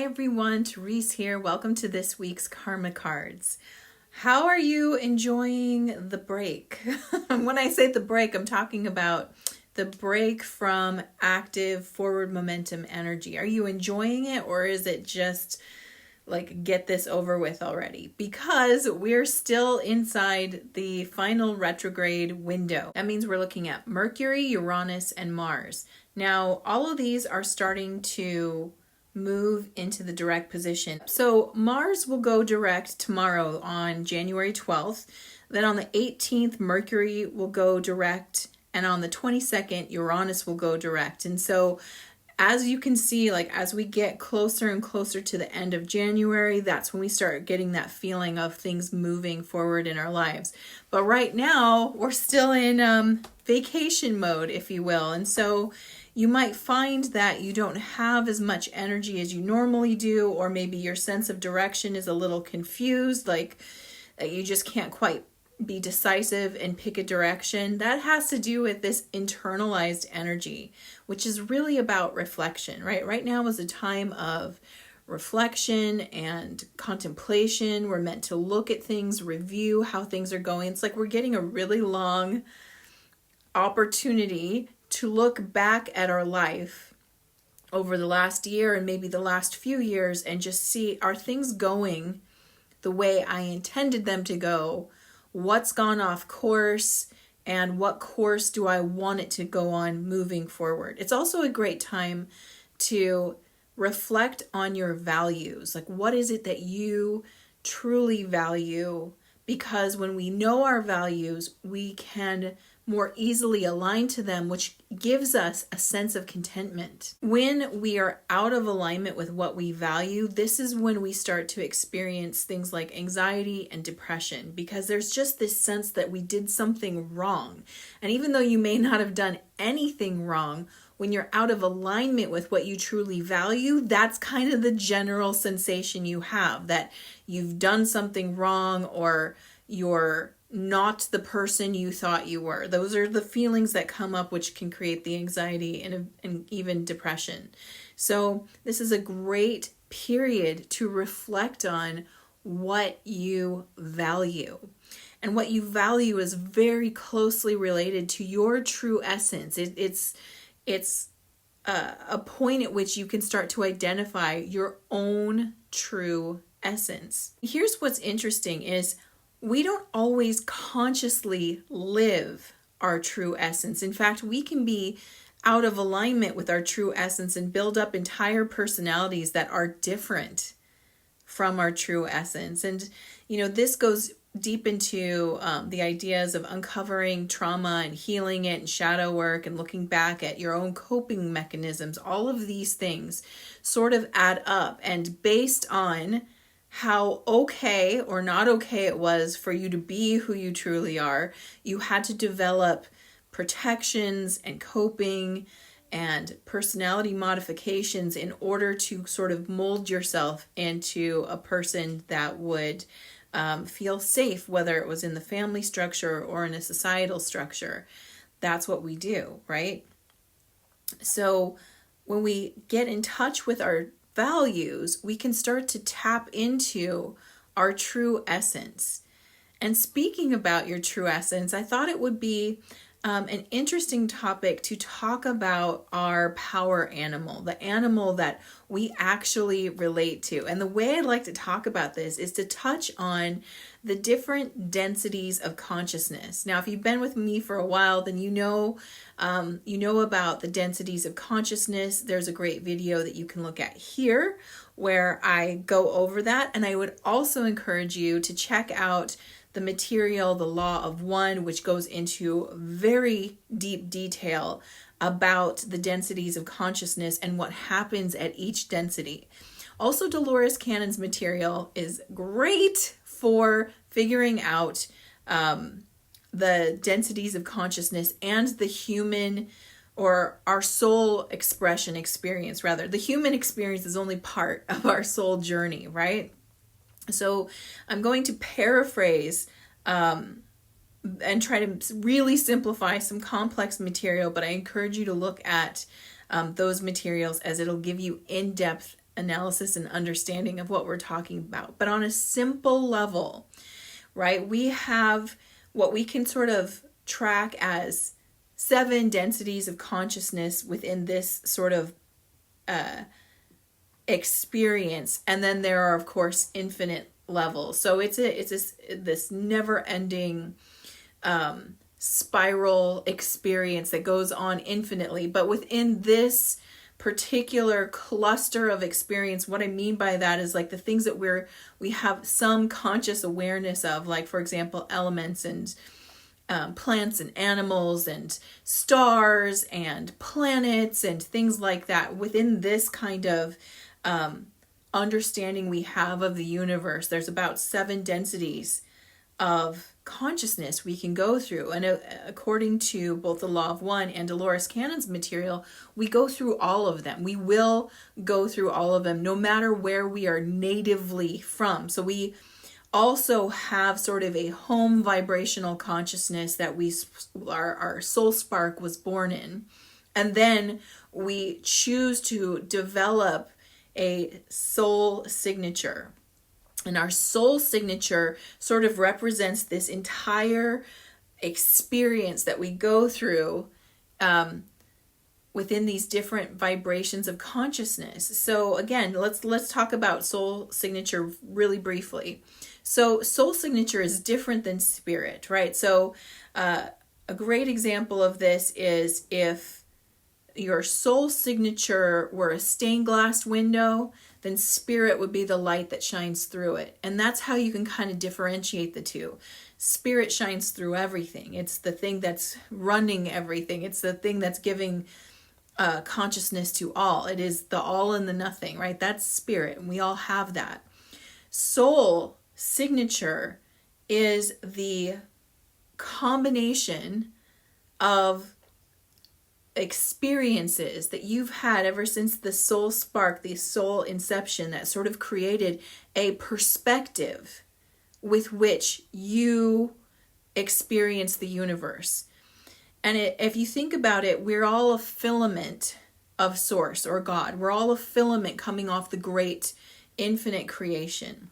everyone, Therese here. Welcome to this week's Karma Cards. How are you enjoying the break? When I say the break, I'm talking about the break from active forward momentum energy. Are you enjoying it, or is it just like get this over with already? Because we're still inside the final retrograde window. That means we're looking at Mercury, Uranus, and Mars. Now, all of these are starting to move into the direct position. So Mars will go direct tomorrow on January 12th. Then on the 18th, Mercury will go direct. And on the 22nd, Uranus will go direct. And so as you can see, like as we get closer and closer to the end of January, that's when we start getting that feeling of things moving forward in our lives. But right now, we're still in vacation mode, if you will. And so you might find that you don't have as much energy as you normally do, or maybe your sense of direction is a little confused, like that you just can't quite be decisive and pick a direction. That has to do with this internalized energy, which is really about reflection, right? Right now is a time of reflection and contemplation. We're meant to look at things, review how things are going. It's like we're getting a really long opportunity to look back at our life over the last year and maybe the last few years and just see, are things going the way I intended them to go? What's gone off course, and what course do I want it to go on moving forward? It's also a great time to reflect on your values. Like, what is it that you truly value? Because when we know our values, we can more easily align to them, which gives us a sense of contentment. When we are out of alignment with what we value, this is when we start to experience things like anxiety and depression, because there's just this sense that we did something wrong. And even though you may not have done anything wrong, when you're out of alignment with what you truly value, that's kind of the general sensation you have, that you've done something wrong, or you're not the person you thought you were. Those are the feelings that come up, which can create the anxiety and even depression. So this is a great period to reflect on what you value. And what you value is very closely related to your true essence. It's a point at which you can start to identify your own true essence. Here's what's interesting is we don't always consciously live our true essence. In fact, we can be out of alignment with our true essence and build up entire personalities that are different from our true essence. And, this goes deep into the ideas of uncovering trauma and healing it and shadow work and looking back at your own coping mechanisms. All of these things sort of add up, and based on how okay or not okay it was for you to be who you truly are, you had to develop protections and coping and personality modifications in order to sort of mold yourself into a person that would feel safe, whether it was in the family structure or in a societal structure. That's what we do, right? So when we get in touch with our values, we can start to tap into our true essence. And speaking about your true essence, I thought it would be an interesting topic to talk about our power animal, the animal that we actually relate to. And the way I'd like to talk about this is to touch on the different densities of consciousness. Now, if you've been with me for a while, then you know about the densities of consciousness. There's a great video that you can look at here where I go over that. And I would also encourage you to check out the material, The Law of One, which goes into very deep detail about the densities of consciousness and what happens at each density. Also, Dolores Cannon's material is great for figuring out the densities of consciousness and the human, or our soul experience rather. The human experience is only part of our soul journey, right? So I'm going to paraphrase and try to really simplify some complex material, but I encourage you to look at those materials, as it'll give you in-depth analysis and understanding of what we're talking about. But on a simple level, right, we have what we can sort of track as 7 densities of consciousness within this sort of experience, and then there are of course infinite levels. So it's this never-ending spiral experience that goes on infinitely. But within this particular cluster of experience, what I mean by that is like the things that we have some conscious awareness of, like for example elements and plants and animals and stars and planets and things like that. Within this kind of understanding we have of the universe, there's about 7 densities of consciousness we can go through. And according to both the Law of One and Dolores Cannon's material, we go through all of them. We will go through all of them, no matter where we are natively from. So we also have sort of a home vibrational consciousness that our soul spark was born in. And then we choose to develop a soul signature. And our soul signature sort of represents this entire experience that we go through within these different vibrations of consciousness. So again, let's talk about soul signature really briefly. So soul signature is different than spirit, right? So a great example of this is if your soul signature were a stained glass window, then spirit would be the light that shines through it. And that's how you can kind of differentiate the two. Spirit shines through everything. It's the thing that's running everything. It's the thing that's giving consciousness to all. It is the all and the nothing, right? That's spirit, and we all have that. Soul signature is the combination of experiences that you've had ever since the soul spark, the soul inception, that sort of created a perspective with which you experience the universe. And if you think about it, we're all a filament of source or God. We're all a filament coming off the great infinite creation.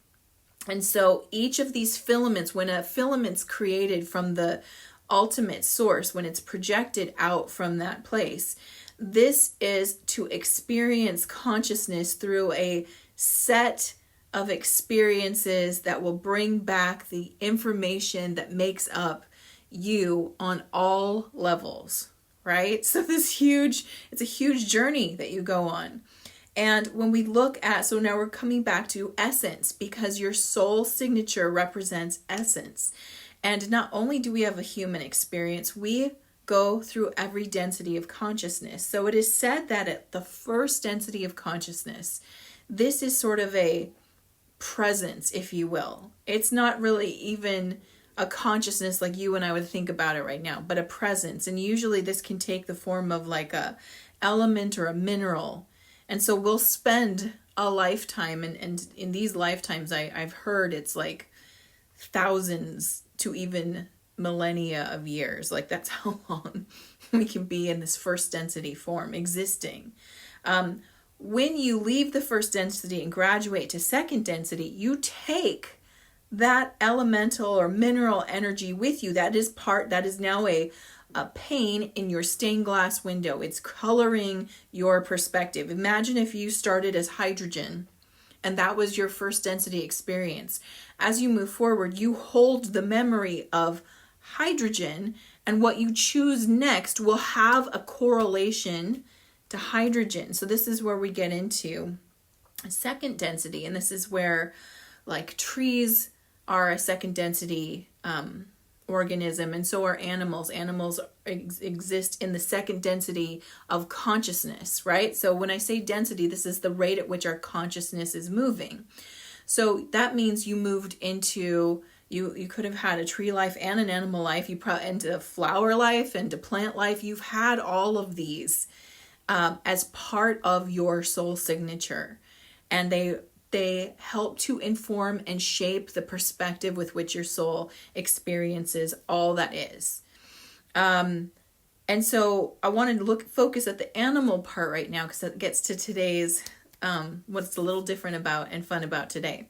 And so each of these filaments, when a filament's created from the ultimate source, when it's projected out from that place, this is to experience consciousness through a set of experiences that will bring back the information that makes up you on all levels, right? So it's a huge journey that you go on. And when we look at, so now we're coming back to essence, because your soul signature represents essence. And not only do we have a human experience, we go through every density of consciousness. So it is said that at the first density of consciousness, this is sort of a presence, if you will. It's not really even a consciousness like you and I would think about it right now, but a presence. And usually this can take the form of like a element or a mineral. And so we'll spend a lifetime, and in these lifetimes I've heard it's like thousands to even millennia of years. Like that's how long we can be in this first density form existing. When you leave the first density and graduate to second density, you take that elemental or mineral energy with you. That is now a pane in your stained glass window. It's coloring your perspective. Imagine if you started as hydrogen and that was your first density experience. As you move forward, you hold the memory of hydrogen, and what you choose next will have a correlation to hydrogen. So this is where we get into a second density, and this is where like trees are a second density organism, and so are animals. Animals exist in the second density of consciousness, right? So when I say density, this is the rate at which our consciousness is moving. So that means you moved into, you could have had a tree life and an animal life, you probably into flower life and to plant life. You've had all of these as part of your soul signature, and they help to inform and shape the perspective with which your soul experiences all that is. And so I wanted to focus at the animal part right now, because that gets to today's what's a little different about and fun about today.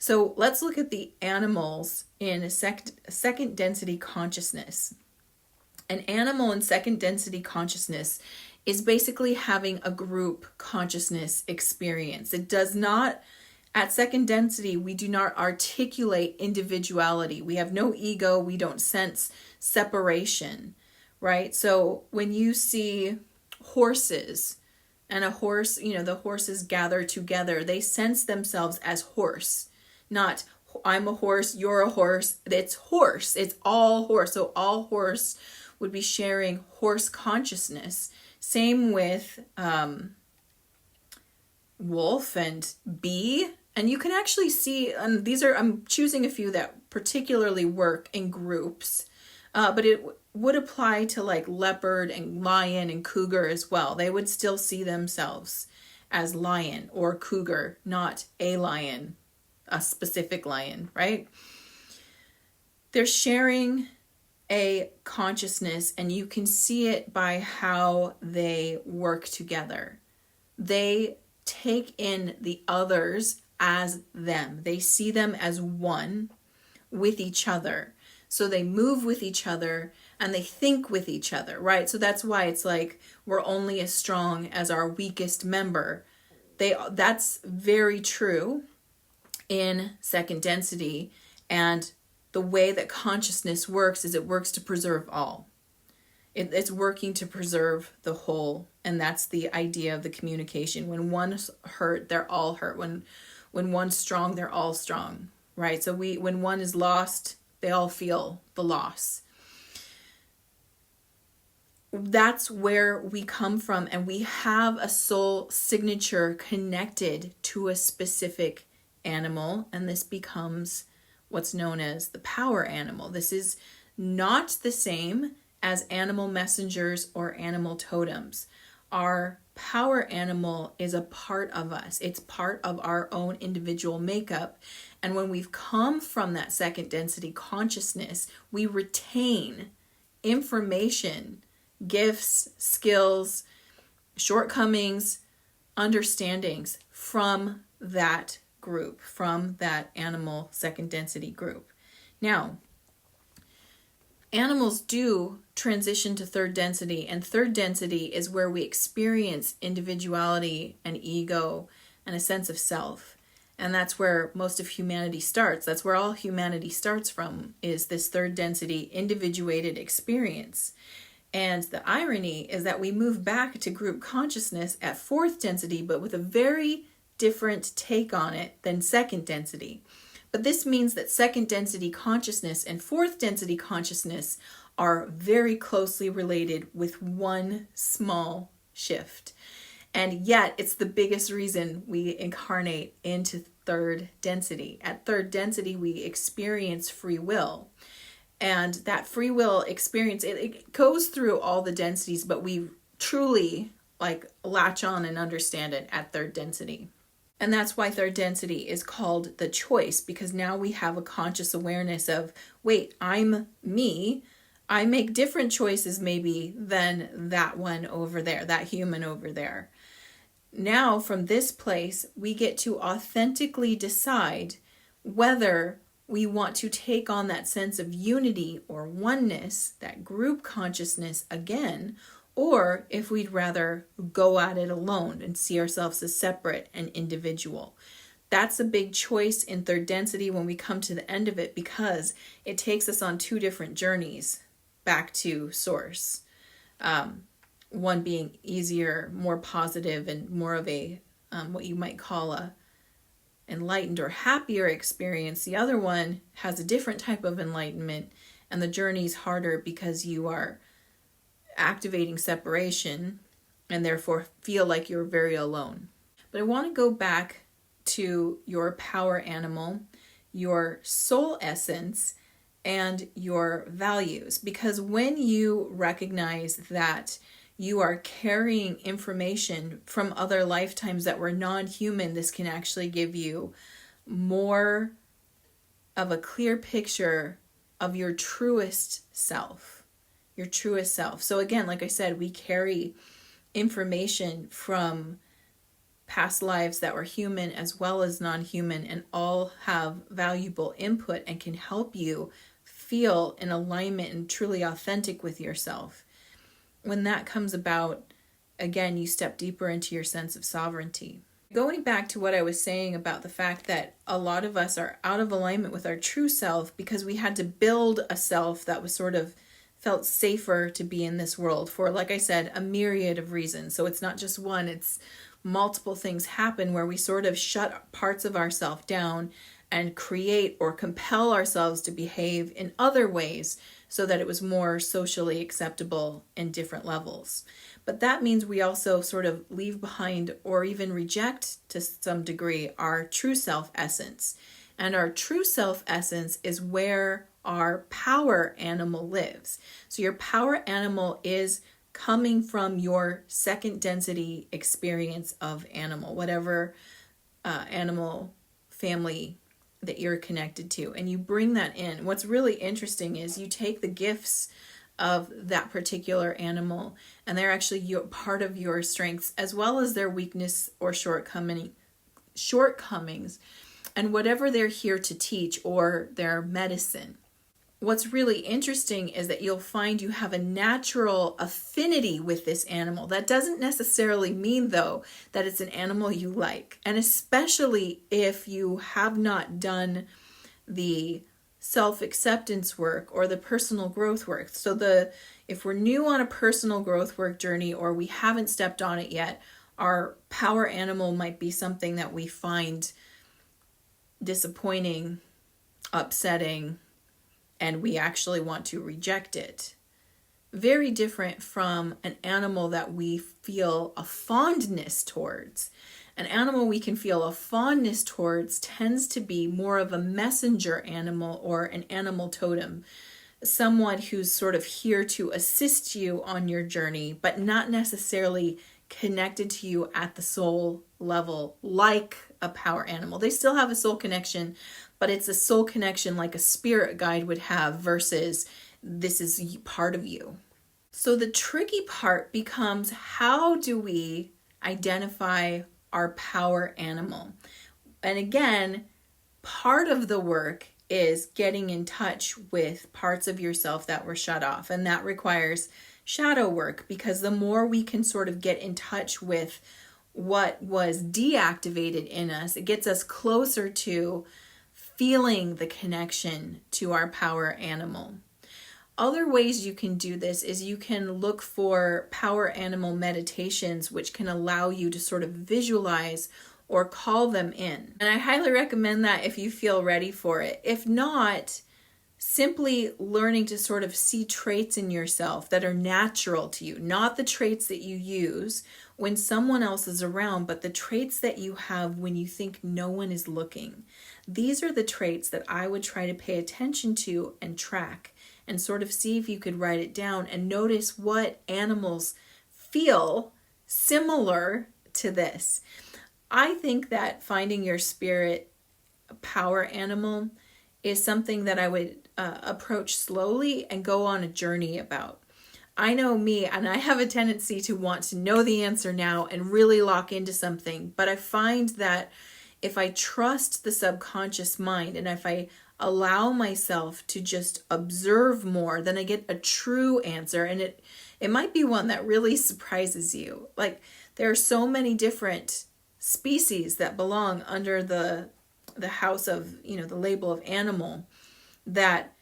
So let's look at the animals in a second density consciousness. An animal in second density consciousness is basically having a group consciousness experience. It does not, at second density, we do not articulate individuality. We have no ego. We don't sense separation, right? So when you see horses and a horse, the horses gather together, they sense themselves as horse. Not I'm a horse, you're a horse. It's horse. It's all horse. So all horse would be sharing horse consciousness. Same with wolf and bee. And you can actually see, I'm choosing a few that particularly work in groups. But it would apply to like leopard and lion and cougar as well. They would still see themselves as lion or cougar, not a lion. A specific lion, right? They're sharing a consciousness, and you can see it by how they work together. They take in the others as them. They see them as one with each other. So they move with each other and they think with each other, right? So that's why it's like we're only as strong as our weakest member. That's very true in second density, and the way that consciousness works is it works to preserve all. It's working to preserve the whole, and that's the idea of the communication. When one's hurt, they're all hurt. When one's strong, they're all strong, right? So when one is lost, they all feel the loss. That's where we come from, and we have a soul signature connected to a specific animal, and this becomes what's known as the power animal. This is not the same as animal messengers or animal totems. Our power animal is a part of us. It's part of our own individual makeup. And when we've come from that second density consciousness, we retain information, gifts, skills, shortcomings, understandings from that group, from that animal second density group. Now, animals do transition to third density, and third density is where we experience individuality and ego and a sense of self. And that's where most of humanity starts. That's where all humanity starts from, is this third density individuated experience. And the irony is that we move back to group consciousness at fourth density, but with a very different take on it than second density. But this means that second density consciousness and fourth density consciousness are very closely related with one small shift. And yet it's the biggest reason we incarnate into third density. At third density, we experience free will. And that free will experience, it goes through all the densities, but we truly latch on and understand it at third density. And that's why third density is called the choice, because now we have a conscious awareness of, wait, I'm me. I make different choices maybe than that one over there, that human over there. Now from this place, we get to authentically decide whether we want to take on that sense of unity or oneness, that group consciousness again, or if we'd rather go at it alone and see ourselves as separate and individual. That's a big choice in third density when we come to the end of it, because it takes us on two different journeys back to source. One being easier, more positive, and more of a what you might call a enlightened or happier experience. The other one has a different type of enlightenment, and the journey's harder because you are activating separation and therefore feel like you're very alone. But I want to go back to your power animal, your soul essence, and your values, because when you recognize that you are carrying information from other lifetimes that were non-human, this can actually give you more of a clear picture of your truest self. Your truest self. So again, like I said, we carry information from past lives that were human as well as non-human, and all have valuable input and can help you feel in alignment and truly authentic with yourself. When that comes about, again, you step deeper into your sense of sovereignty. Going back to what I was saying about the fact that a lot of us are out of alignment with our true self because we had to build a self that was sort of felt safer to be in this world for, like I said, a myriad of reasons. So it's not just one, it's multiple things happen where we sort of shut parts of ourselves down and create or compel ourselves to behave in other ways so that it was more socially acceptable in different levels. But that means we also sort of leave behind or even reject to some degree our true self essence. And our true self essence is where our power animal lives. So your power animal is coming from your second density experience of animal, whatever animal family that you're connected to, and you bring that in. What's really interesting is you take the gifts of that particular animal, and they're actually part of your strengths as well as their weakness or shortcomings, and whatever they're here to teach or their medicine. What's really interesting is that you'll find you have a natural affinity with this animal. That doesn't necessarily mean, though, that it's an animal you like. And especially if you have not done the self-acceptance work or the personal growth work. So if we're new on a personal growth work journey or we haven't stepped on it yet, our power animal might be something that we find disappointing, upsetting, and we actually want to reject it. Very different from an animal that we feel a fondness towards. An animal we can feel a fondness towards tends to be more of a messenger animal or an animal totem. Someone who's sort of here to assist you on your journey, but not necessarily connected to you at the soul level like a power animal. They still have a soul connection, but it's a soul connection like a spirit guide would have versus this is part of you. So the tricky part becomes, how do we identify our power animal? And again, part of the work is getting in touch with parts of yourself that were shut off. And that requires shadow work, because the more we can sort of get in touch with what was deactivated in us, it gets us closer to feeling the connection to our power animal. Other ways you can do this is you can look for power animal meditations, which can allow you to sort of visualize or call them in. And I highly recommend that if you feel ready for it. If not, simply learning to sort of see traits in yourself that are natural to you, not the traits that you use when someone else is around, but the traits that you have when you think no one is looking. These are the traits that I would try to pay attention to and track, and sort of see if you could write it down and notice what animals feel similar to this. I think that finding your spirit power animal is something that I would approach slowly and go on a journey about. I know me, and I have a tendency to want to know the answer now and really lock into something, but I find that if I trust the subconscious mind and if I allow myself to just observe more, then I get a true answer, and it might be one that really surprises you. Like, there are so many different species that belong under the house of, the label of animal, that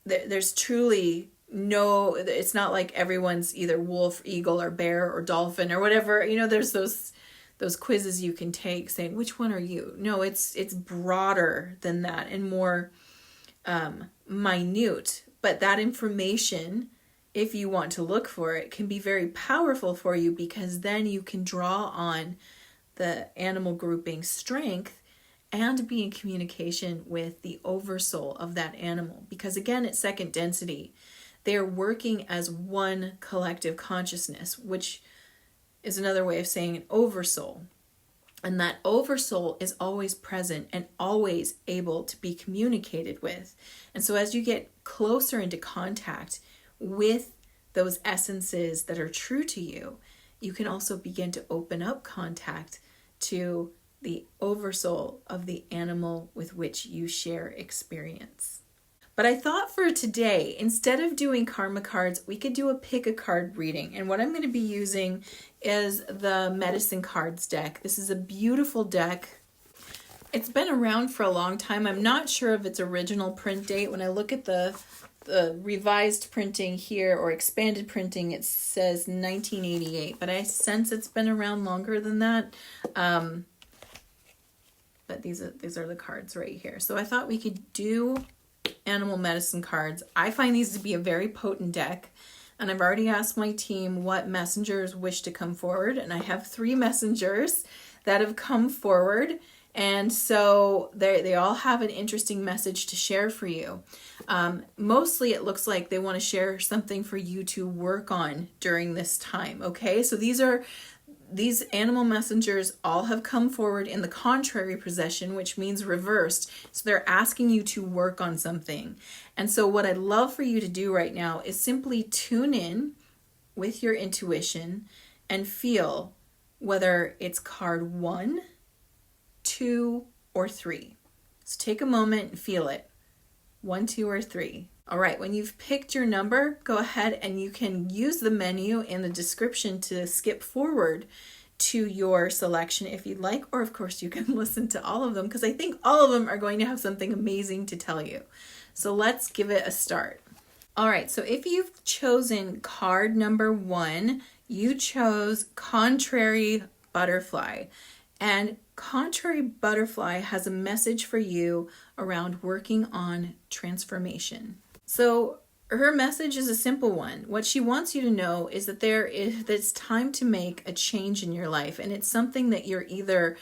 there's truly no, it's not like everyone's either wolf, eagle, or bear, or dolphin, or whatever. There's those quizzes you can take saying, which one are you? No, it's broader than that and more minute. But that information, if you want to look for it, can be very powerful for you, because then you can draw on the animal grouping strength and be in communication with the oversoul of that animal. Because again, it's second density. They're working as one collective consciousness, which is another way of saying an oversoul. And that oversoul is always present and always able to be communicated with. And so as you get closer into contact with those essences that are true to you, you can also begin to open up contact to the oversoul of the animal with which you share experience. But I thought for today, instead of doing karma cards, we could do a pick a card reading. And what I'm going to be using is the Medicine Cards deck. This is a beautiful deck. It's been around for a long time. I'm not sure of its original print date. When I look at the revised printing here, or expanded printing, it says 1988. But I sense it's been around longer than that. But these are the cards right here. So I thought we could do animal medicine cards. I find these to be a very potent deck, and I've already asked my team what messengers wish to come forward, and I have 3 messengers that have come forward, and so they all have an interesting message to share for you. Mostly it looks like they want to share something for you to work on during this time, okay? So these animal messengers all have come forward in the contrary possession, which means reversed. So they're asking you to work on something. And so what I'd love for you to do right now is simply tune in with your intuition and feel whether it's card 1, 2, or 3. So take a moment and feel it. 1, 2, or 3. All right, when you've picked your number, go ahead and you can use the menu in the description to skip forward to your selection if you'd like, or of course you can listen to all of them, because I think all of them are going to have something amazing to tell you. So let's give it a start. All right, so if you've chosen card number 1, you chose Contrary Butterfly. And Contrary Butterfly has a message for you around working on transformation. So her message is a simple one. What she wants you to know is that it's time to make a change in your life, and it's something that you're either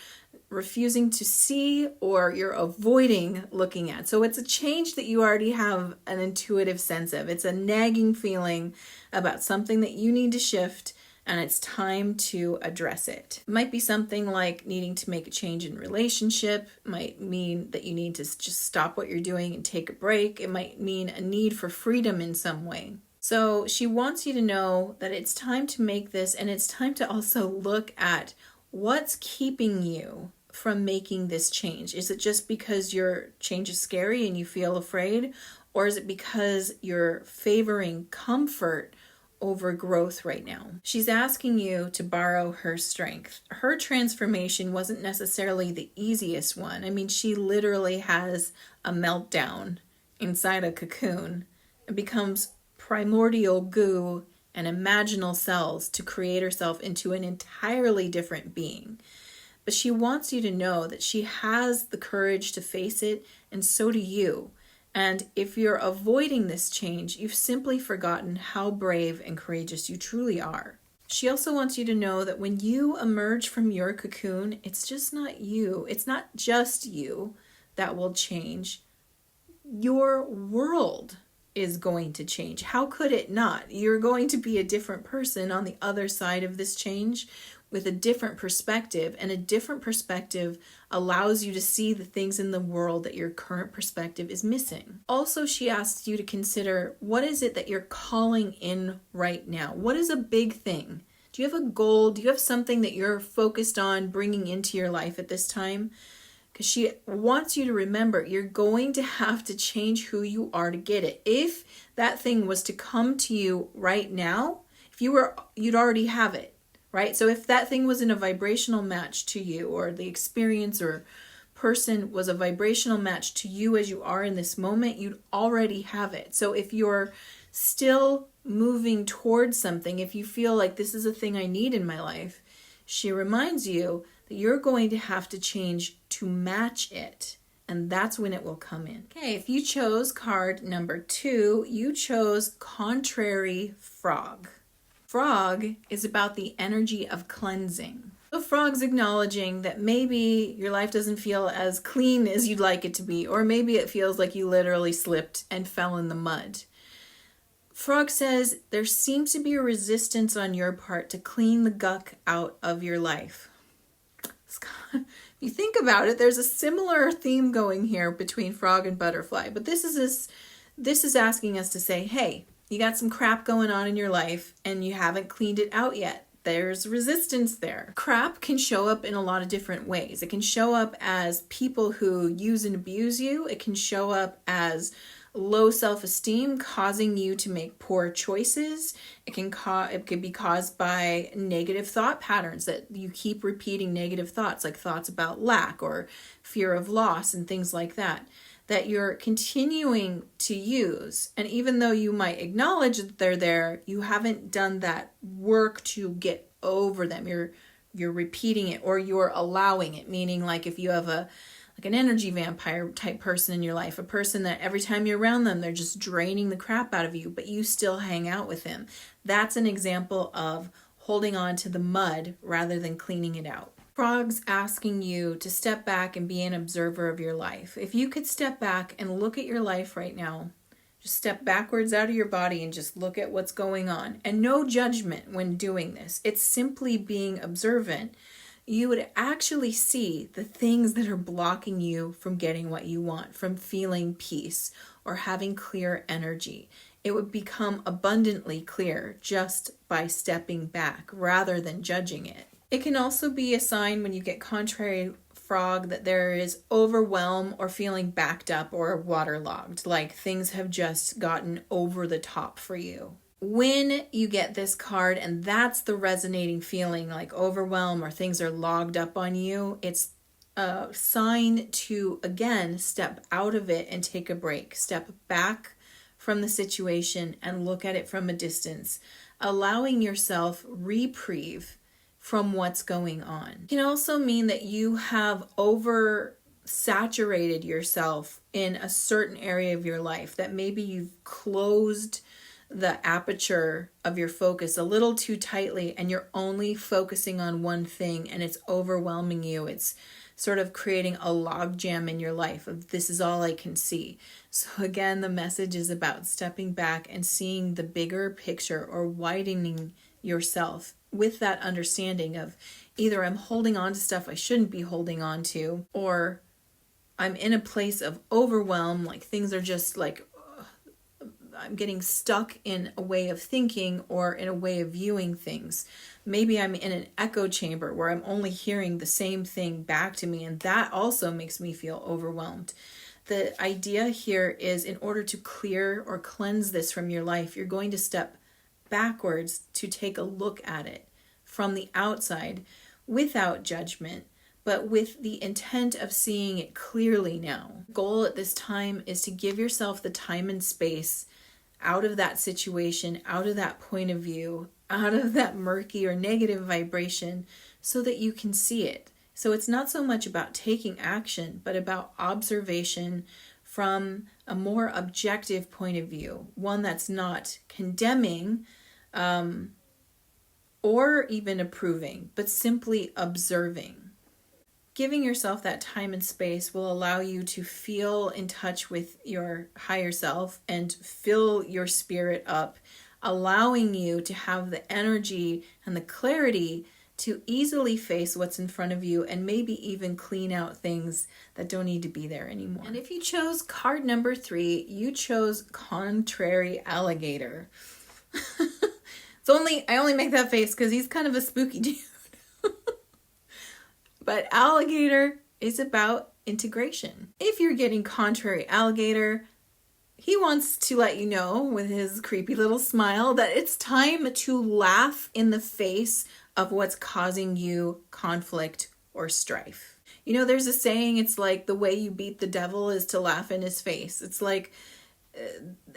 refusing to see or you're avoiding looking at. So it's a change that you already have an intuitive sense of. It's a nagging feeling about something that you need to shift, and it's time to address it. It might be something like needing to make a change in relationship. It might mean that you need to just stop what you're doing and take a break. It might mean a need for freedom in some way. So she wants you to know that it's time to make this, and it's time to also look at what's keeping you from making this change. Is it just because your change is scary and you feel afraid? Or is it because you're favoring comfort over growth right now? She's asking you to borrow her strength. Her transformation wasn't necessarily the easiest one. I mean, she literally has a meltdown inside a cocoon and becomes primordial goo and imaginal cells to create herself into an entirely different being. But she wants you to know that she has the courage to face it, and so do you. And if you're avoiding this change, you've simply forgotten how brave and courageous you truly are. She also wants you to know that when you emerge from your cocoon, it's just not you. It's not just you that will change. Your world is going to change. How could it not? You're going to be a different person on the other side of this change, with a different perspective, and a different perspective allows you to see the things in the world that your current perspective is missing. Also, she asks you to consider, what is it that you're calling in right now? What is a big thing? Do you have a goal? Do you have something that you're focused on bringing into your life at this time? Because she wants you to remember, you're going to have to change who you are to get it. If that thing was to come to you right now, you'd already have it. Right? So if that thing was in a vibrational match to you, or the experience or person was a vibrational match to you as you are in this moment, you'd already have it. So if you're still moving towards something, if you feel like this is a thing I need in my life, she reminds you that you're going to have to change to match it. And that's when it will come in. Okay, if you chose card number 2, you chose Contrary Frog. Frog is about the energy of cleansing. So Frog's acknowledging that maybe your life doesn't feel as clean as you'd like it to be, or maybe it feels like you literally slipped and fell in the mud. Frog says there seems to be a resistance on your part to clean the gunk out of your life. If you think about it, there's a similar theme going here between Frog and Butterfly, but this is asking us to say, hey, you got some crap going on in your life and you haven't cleaned it out yet. there's resistance there. Crap can show up in a lot of different ways. It can show up as people who use and abuse you. It can show up as low self-esteem causing you to make poor choices. It can be caused by negative thought patterns, that you keep repeating negative thoughts, like thoughts about lack or fear of loss and things like that you're continuing to use. And even though you might acknowledge that they're there, you haven't done that work to get over them. You're repeating it, or you're allowing it, meaning like if you have an energy vampire type person in your life, a person that every time you're around them, they're just draining the crap out of you, but you still hang out with them. That's an example of holding on to the mud rather than cleaning it out. Frog's asking you to step back and be an observer of your life. If you could step back and look at your life right now, just step backwards out of your body and just look at what's going on. And no judgment when doing this. It's simply being observant. You would actually see the things that are blocking you from getting what you want, from feeling peace or having clear energy. It would become abundantly clear just by stepping back rather than judging it. It can also be a sign when you get contrary frog that there is overwhelm or feeling backed up or waterlogged, like things have just gotten over the top for you. When you get this card and that's the resonating feeling, like overwhelm or things are logged up on you, it's a sign to, again, step out of it and take a break. Step back from the situation and look at it from a distance, allowing yourself reprieve from what's going on. It can also mean that you have oversaturated yourself in a certain area of your life, that maybe you've closed the aperture of your focus a little too tightly and you're only focusing on one thing and it's overwhelming you. It's sort of creating a logjam in your life of this is all I can see. So again, the message is about stepping back and seeing the bigger picture, or widening yourself with that understanding of either I'm holding on to stuff I shouldn't be holding on to, or I'm in a place of overwhelm, like things are just like I'm getting stuck in a way of thinking or in a way of viewing things. Maybe I'm in an echo chamber where I'm only hearing the same thing back to me, and that also makes me feel overwhelmed. The idea here is, in order to clear or cleanse this from your life, you're going to step backwards to take a look at it from the outside without judgment, but with the intent of seeing it clearly now. Goal at this time is to give yourself the time and space out of that situation, out of that point of view, out of that murky or negative vibration, so that you can see it. So it's not so much about taking action, but about observation from a more objective point of view, one that's not condemning or even approving, but simply observing. Giving yourself that time and space will allow you to feel in touch with your higher self and fill your spirit up, allowing you to have the energy and the clarity to easily face what's in front of you and maybe even clean out things that don't need to be there anymore. And if you chose card number 3, you chose contrary alligator. I only make that face because he's kind of a spooky dude. But alligator is about integration. If you're getting contrary alligator, he wants to let you know with his creepy little smile that it's time to laugh in the face of what's causing you conflict or strife. You know, there's a saying, it's like the way you beat the devil is to laugh in his face. It's like,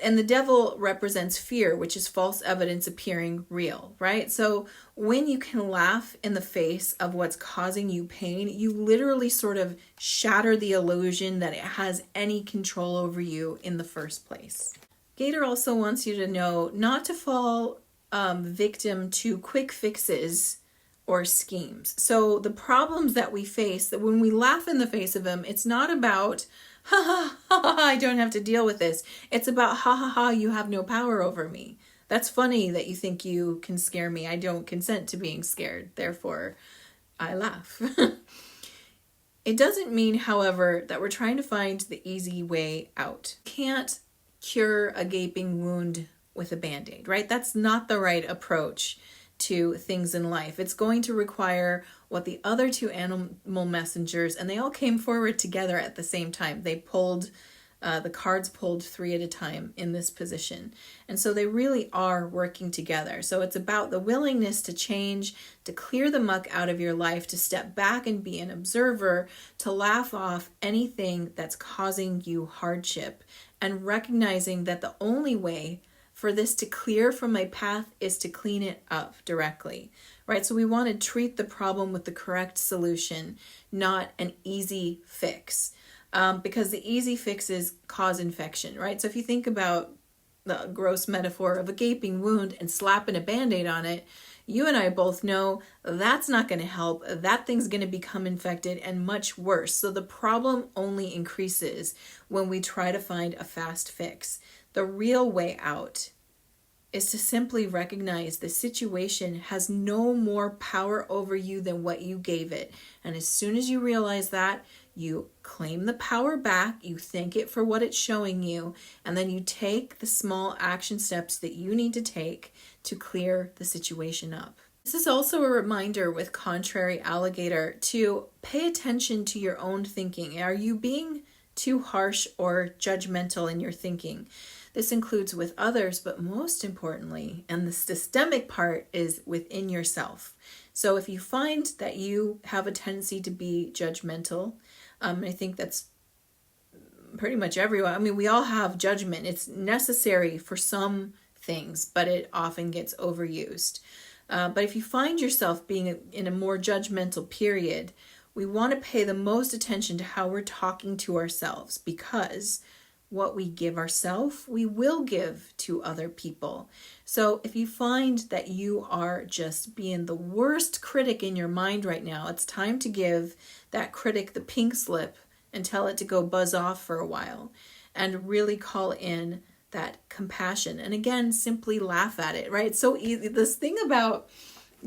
and the devil represents fear, which is false evidence appearing real, right? So when you can laugh in the face of what's causing you pain, you literally sort of shatter the illusion that it has any control over you in the first place. Gator also wants you to know not to fall victim to quick fixes or schemes. So the problems that we face, that when we laugh in the face of them, it's not about ha ha ha ha, I don't have to deal with this. It's about ha ha ha, you have no power over me. That's funny that you think you can scare me. I don't consent to being scared. Therefore, I laugh. It doesn't mean, however, that we're trying to find the easy way out. Can't cure a gaping wound with a Band-Aid, right? That's not the right approach to things in life. It's going to require what the other two animal messengers, and they all came forward together at the same time. They pulled, the cards pulled 3 at a time in this position. And so they really are working together. So it's about the willingness to change, to clear the muck out of your life, to step back and be an observer, to laugh off anything that's causing you hardship, and recognizing that the only way for this to clear from my path is to clean it up directly, right? So we want to treat the problem with the correct solution, not an easy fix, because the easy fixes cause infection, right? So if you think about the gross metaphor of a gaping wound and slapping a Band-Aid on it, you and I both know that's not going to help. That thing's going to become infected and much worse. So the problem only increases when we try to find a fast fix. The real way out is to simply recognize the situation has no more power over you than what you gave it. And as soon as you realize that, you claim the power back, you thank it for what it's showing you, and then you take the small action steps that you need to take to clear the situation up. This is also a reminder with Contrary Alligator to pay attention to your own thinking. Are you being too harsh or judgmental in your thinking? This includes with others, but most importantly, and the systemic part, is within yourself. So if you find that you have a tendency to be judgmental, I think that's pretty much everyone. I mean, we all have judgment. It's necessary for some things, but it often gets overused. But if you find yourself being in a more judgmental period, we want to pay the most attention to how we're talking to ourselves, because what we give ourselves, we will give to other people. So if you find that you are just being the worst critic in your mind right now, it's time to give that critic the pink slip and tell it to go buzz off for a while, and really call in that compassion. And again, simply laugh at it, right? It's so easy. This thing about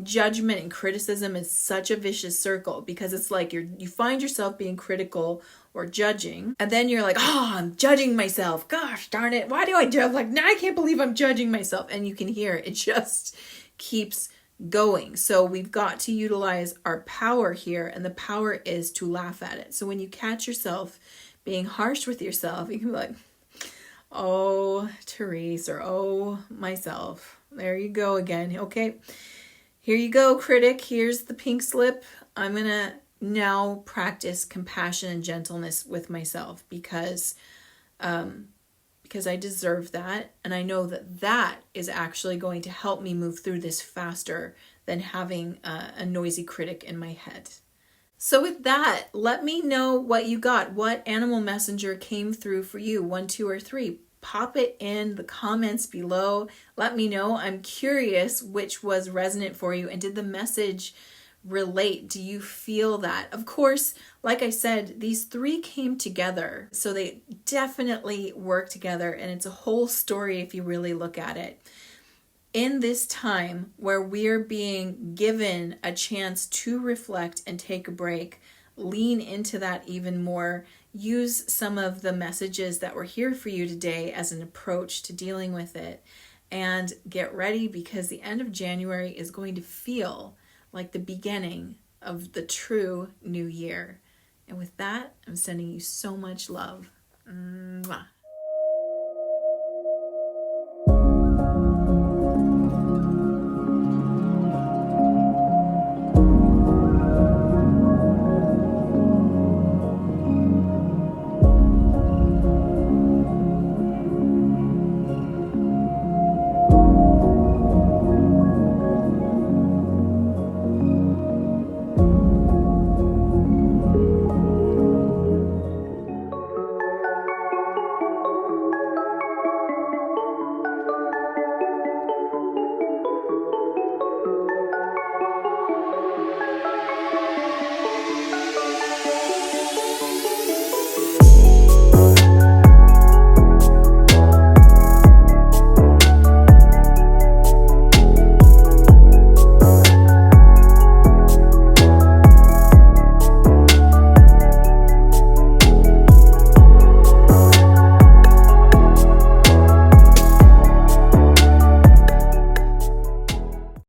judgment and criticism is such a vicious circle, because it's like you find yourself being critical or judging, and then you're like, oh, I'm judging myself. Gosh darn it. Why do I judge? Like, now I can't believe I'm judging myself. And you can hear it just keeps going. So we've got to utilize our power here, and the power is to laugh at it. So when you catch yourself being harsh with yourself, you can be like, oh, Therese, or oh, myself. There you go again. Okay. Here you go, critic. Here's the pink slip. I'm going to now practice compassion and gentleness with myself, because I deserve that. And I know that that is actually going to help me move through this faster than having a noisy critic in my head. So with that, let me know what you got. What animal messenger came through for you? 1, 2, or 3. Pop it in the comments below. Let me know. I'm curious which was resonant for you, and did the message relate? Do you feel that? Of course, like I said, these 3 came together, so they definitely work together, and it's a whole story if you really look at it. In this time where we're being given a chance to reflect and take a break, lean into that even more. Use some of the messages that were here for you today as an approach to dealing with it, and get ready, because the end of January is going to feel like the beginning of the true new year. And with that, I'm sending you so much love. Mwah.